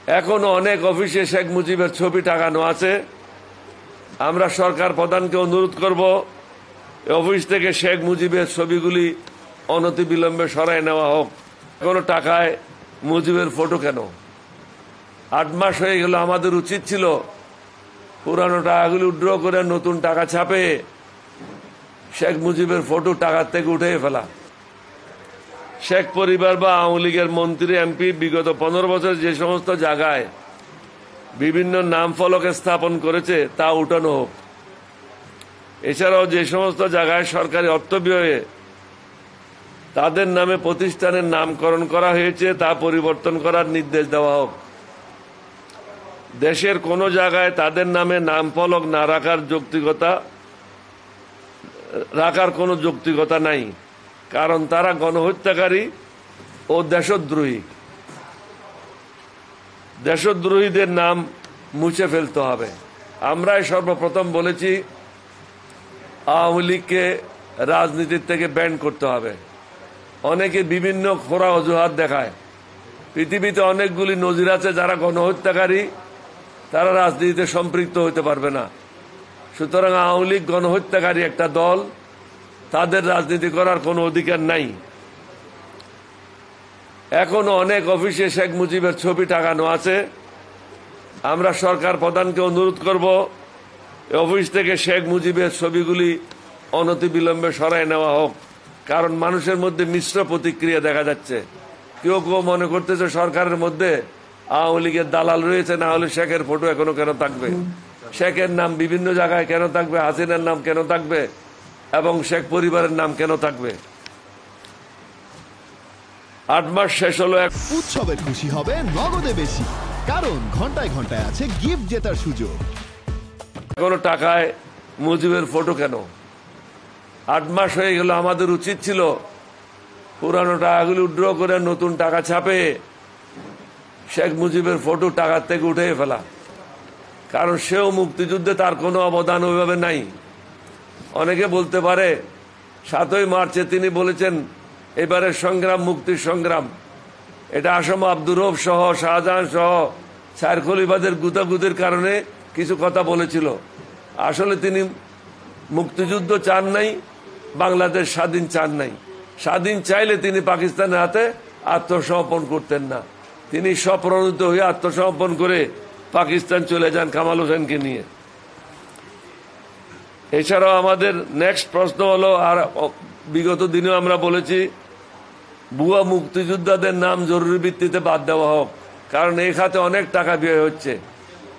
এখনো অনেক অফিসে শেখ মুজিবের ছবি টাঙানো আছে। আমরা সরকার প্রধানকে অনুরোধ করব অফিস থেকে শেখ মুজিবের ছবিগুলি অনতিবিলম্বে সরাই নেওয়া হোক। কোনো টাকায় মুজিবের ফটো কেন? 8 মাস হয়ে গেল, আমাদের উচিত ছিল পুরানো টাকাগুলি উইথড্র করে নতুন টাকা ছাপে শেখ মুজিবের ফটো টাকার থেকে উঠে ফেলা। শেখ পরিবার বা আওয়ামী লীগের মন্ত্রী এমপি বিগত 15 বছর যে সমস্ত জায়গায় বিভিন্ন নাম ফলকে স্থাপন করেছে তা উঠানো হোক। এছাড়াও যে সমস্ত জায়গায় সরকারি অর্থ ব্যয়ে তাদের নামে প্রতিষ্ঠানের নামকরণ করা হয়েছে তা পরিবর্তন করার নির্দেশ দেওয়া হোক। দেশের কোন জায়গায় তাদের নামে নাম ফলক না রাখার কোনো যৌক্তিকতা নাই, কারণ তারা গণহত্যাকারী ও দেশদ্রোহী। দেশদ্রোহীদের নাম মুছে ফেলতে হবে। আমরাই সর্বপ্রথম বলেছি আওয়ামী লীগকে রাজনীতির থেকে ব্যান করতে হবে। অনেকে বিভিন্ন খোরা অজুহাত দেখায়। পৃথিবীতে অনেকগুলি নজির আছে যারা গণহত্যাকারী তারা রাজনীতিতে সম্পৃক্ত হতে পারবে না। সুতরাং আওয়ামী লীগ গণহত্যাকারী একটা দল, তাদের রাজনীতি করার কোনো অধিকার নাই। এখনো অনেক অফিসে শেখ মুজিবের ছবি টাঙানো আছে। আমরা সরকার প্রধানকে অনুরোধ করব অফিস থেকে শেখ মুজিবের ছবিগুলি অনতিবিলম্বে সরাই নেওয়া হোক, কারণ মানুষের মধ্যে মিশ্র প্রতিক্রিয়া দেখা যাচ্ছে। কেউ কেউ মনে করতেছে সরকারের মধ্যে আওয়ামী লীগের দালাল রয়েছে, না হলে শেখের ফটো এখনো কেন থাকবে, শেখের নাম বিভিন্ন জায়গায় কেন থাকবে, হাসিনার নাম কেন থাকবে এবং শেখ পরিবারের নাম কেন থাকবে। 8 মাস শেষ হলো, উৎসবে খুশি হবে নগদে বেশি, কারণ ঘন্টায় ঘন্টায় আছে গিফট জেতার সুযোগ। কোনো টাকায় মুজিবের ফটো কেন? 8 মাস হয়ে গেল, আমাদের উচিত ছিল পুরানো টাকাগুলি উইথড্র করে নতুন টাকা ছাপে শেখ মুজিবের ফটো টাকার থেকে উঠে ফেলা, কারণ সেও মুক্তিযুদ্ধে তার কোনো অবদান ওইভাবে নাই। অনেকে বলতে পারে 7ই মার্চে তিনি বলেছেন এবারের সংগ্রাম মুক্তির সংগ্রাম, এটা আসম আব্দুর রউফ সহ শাহজাহান সহ স্যার খলিফাদের গুতাগুতির কারণে কিছু কথা বলেছিল। আসলে তিনি মুক্তিযুদ্ধ চান নাই, বাংলাদেশ স্বাধীন চান নাই। স্বাধীন চাইলে তিনি পাকিস্তানের হাতে আত্মসমর্পণ করতেন না। তিনি স্বপ্রণোদিত হয়ে আত্মসমর্পণ করে পাকিস্তান চলে যান কামাল হোসেনকে নিয়ে। এছাড়াও আমাদের নেক্সট প্রশ্ন হলো, আর বিগত দিনেও আমরা বলেছি ভুয়া মুক্তিযোদ্ধাদের নাম জরুরি ভিত্তিতে বাদ দেওয়া হোক, কারণ এই খাতে অনেক টাকা ব্যয় হচ্ছে।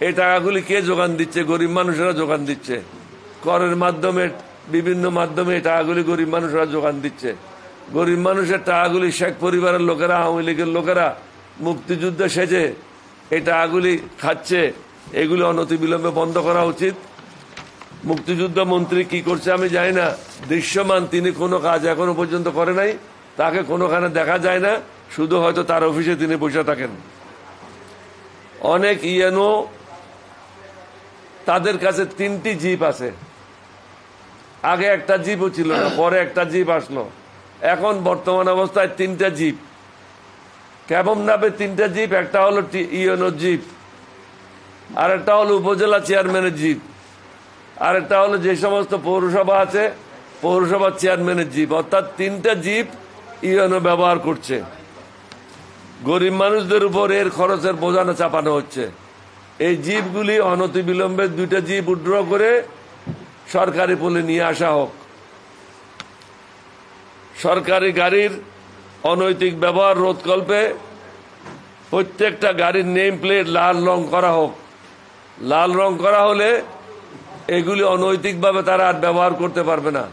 এই টাকাগুলি কে যোগান দিচ্ছে? গরিব মানুষেরা যোগান দিচ্ছে। করের মাধ্যমে বিভিন্ন মাধ্যমে এই টাকাগুলি গরিব মানুষেরা যোগান দিচ্ছে। গরিব মানুষের টাকাগুলি শেখ পরিবারের লোকেরা, আওয়ামী লীগের লোকেরা মুক্তিযুদ্ধে সেজে এই টাকাগুলি খাচ্ছে। এগুলি অনতিবিলম্বে বন্ধ করা উচিত। মুক্তিযুদ্ধ মন্ত্রী কি করছে আমি জানি না, দৃশ্যমান তিনি কোনো কাজ এখনো পর্যন্ত করে নাই, তাকে কোনোখানে দেখা যায় না, শুধু হয়তো তার অফিসে তিনি বসে থাকেন। অনেক ইএনও তাদের কাছে 3টি জিপ আছে। আগে একটা জিপও ছিল না, পরে একটা জিপ আসলো, এখন বর্তমান অবস্থায় 3টা জিপ। কেমন নামে 3টা জিপ? একটা হলো ইএনও জিপ, আর একটা হলো উপজেলা চেয়ারম্যানের জিপ, আর একটা হলো যে সমস্ত পৌরসভা আছে পৌরসভার চেয়ারম্যানের জিপ। অর্থাৎ 3টা জিপ ইএনও ব্যবহার করছে। গরিব মানুষদের উপর এর খরচের বোঝানো চাপানো হচ্ছে। এই জিপগুলি অনতিবিলম্বে 2টা জিপ উইথড্র করে সরকারি পুলে নিয়ে আসা হোক। সরকারি গাড়ির অনৈতিক ব্যবহার রোধকল্পে প্রত্যেকটা গাড়ির নেম প্লেট লাল রং করা হোক। লাল রং করা হলে এগুলি অনৈতিকভাবে তারা আর ব্যবহার করতে পারবে না।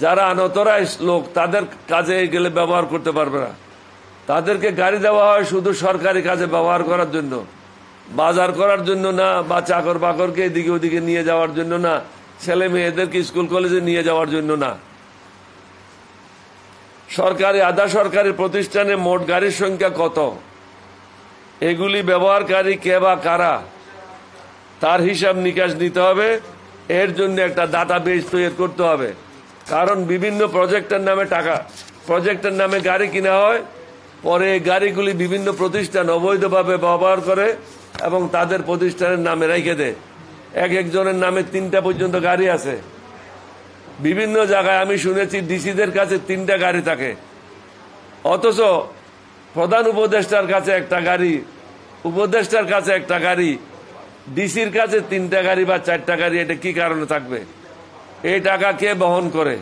যারা আনঅথরাইজ লোক তাদের কাজে গেলে ব্যবহার করতে পারবে না। তাদেরকে গাড়ি দেওয়া হয় শুধু সরকারি কাজে ব্যবহার করার জন্য, বাজার করার জন্য না, বা চাকর বাকরকে এদিকে ওদিকে নিয়ে যাওয়ার জন্য না, ছেলে মেয়েদেরকে স্কুল কলেজে নিয়ে যাওয়ার জন্য না। সরকারি আধা সরকারি প্রতিষ্ঠানে মোট গাড়ির সংখ্যা কত, এগুলি ব্যবহারকারী কে বা কারা, তার হিসাব নিকাশ নিতে হবে। এর জন্য একটা ডাটাবেস তৈরি করতে হবে, কারণ বিভিন্ন প্রজেক্টের নামে গাড়ি কিনা হয়, পরে এই গাড়িগুলি বিভিন্ন প্রতিষ্ঠান অবৈধভাবে ব্যবহার করে এবং তাদের প্রতিষ্ঠানের নামে রেখে দেয়। এক একজনের নামে 3টা পর্যন্ত গাড়ি আছে। বিভিন্ন জায়গায় আমি শুনেছি ডিসিদের কাছে 3টা গাড়ি থাকে, অথচ প্রধান উপদেষ্টার কাছে একটা গাড়ি, উপদেষ্টার কাছে একটা গাড়ি, ডিসির কাছে 3টা গাড়ি বা 4টা গাড়ি। এটা কি কারণে থাকবে? এই টাকা কে বহন করে?